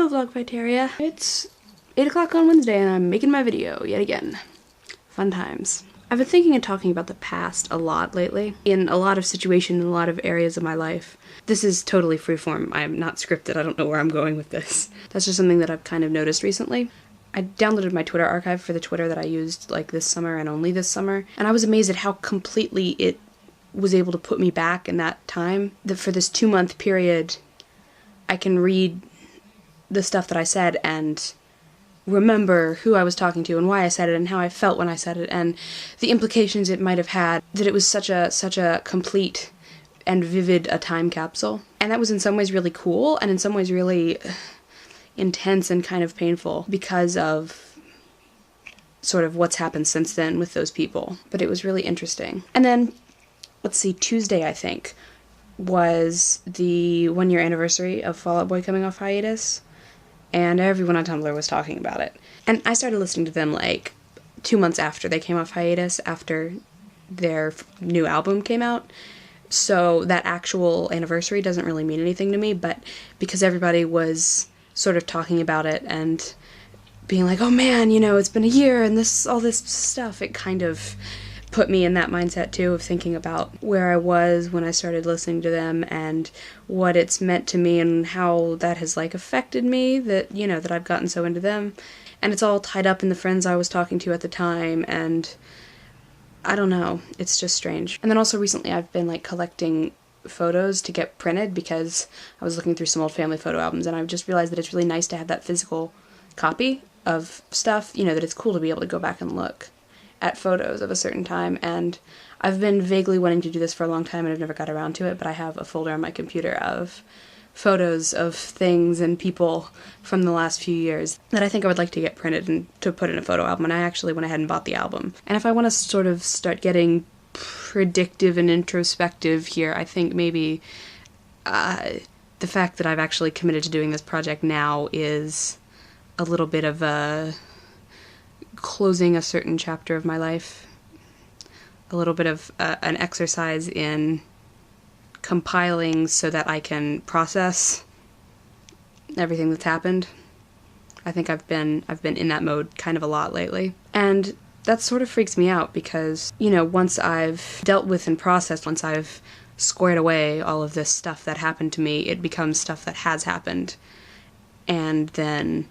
Hello Vlogfighteria. It's 8 o'clock on Wednesday and I'm making my video yet again. Fun times. I've been thinking and talking about the past a lot lately, in a lot of situations, in a lot of areas of my life. This is totally freeform. I'm not scripted. I don't know where I'm going with this. That's just something that I've kind of noticed recently. I downloaded my Twitter archive for the Twitter that I used like this summer and only this summer, and I was amazed at how completely it was able to put me back in that time. That for this 2-month period, I can read the stuff that I said and remember who I was talking to and why I said it and how I felt when I said it and the implications it might have had, that it was such a complete and vivid a time capsule. And that was in some ways really cool and in some ways really intense and kind of painful because of sort of what's happened since then with those people. But it was really interesting. And then, let's see, Tuesday I think was the 1-year anniversary of Fall Out Boy coming off hiatus. And everyone on Tumblr was talking about it. And I started listening to them like 2 months after they came off hiatus, after their new album came out. So that actual anniversary doesn't really mean anything to me, but because everybody was sort of talking about it and being like, oh man, you know, it's been a year and all this stuff, it kind of put me in that mindset too of thinking about where I was when I started listening to them and what it's meant to me and how that has like affected me, that, you know, that I've gotten so into them. And it's all tied up in the friends I was talking to at the time, and I don't know, it's just strange. And then also recently I've been like collecting photos to get printed because I was looking through some old family photo albums and I've just realized that it's really nice to have that physical copy of stuff, you know, that it's cool to be able to go back and look at photos of a certain time. And I've been vaguely wanting to do this for a long time and I've never got around to it, but I have a folder on my computer of photos of things and people from the last few years that I think I would like to get printed and to put in a photo album, and I actually went ahead and bought the album. And if I want to sort of start getting predictive and introspective here, I think maybe the fact that I've actually committed to doing this project now is a little bit of a closing a certain chapter of my life, a little bit of an exercise in compiling so that I can process everything that's happened. I think I've been in that mode kind of a lot lately, and that sort of freaks me out because, you know, once I've dealt with and processed, once I've squared away all of this stuff that happened to me, it becomes stuff that has happened, and then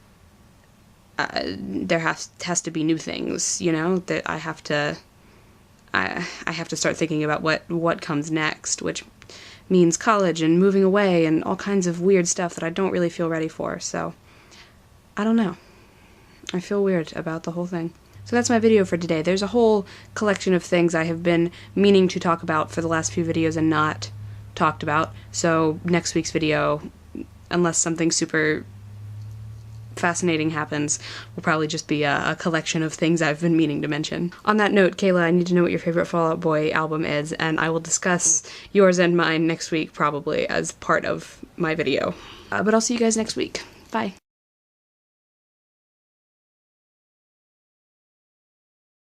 there has to be new things, you know, that I have to start thinking about what comes next, which means college and moving away and all kinds of weird stuff that I don't really feel ready for. So I don't know. I feel weird about the whole thing. So that's my video for today. There's a whole collection of things I have been meaning to talk about for the last few videos and not talked about. So next week's video, unless something super fascinating happens, will probably just be a collection of things I've been meaning to mention. On that note, Kayla, I need to know what your favorite Fall Out Boy album is, and I will discuss yours and mine next week probably as part of my video. But I'll see you guys next week. Bye.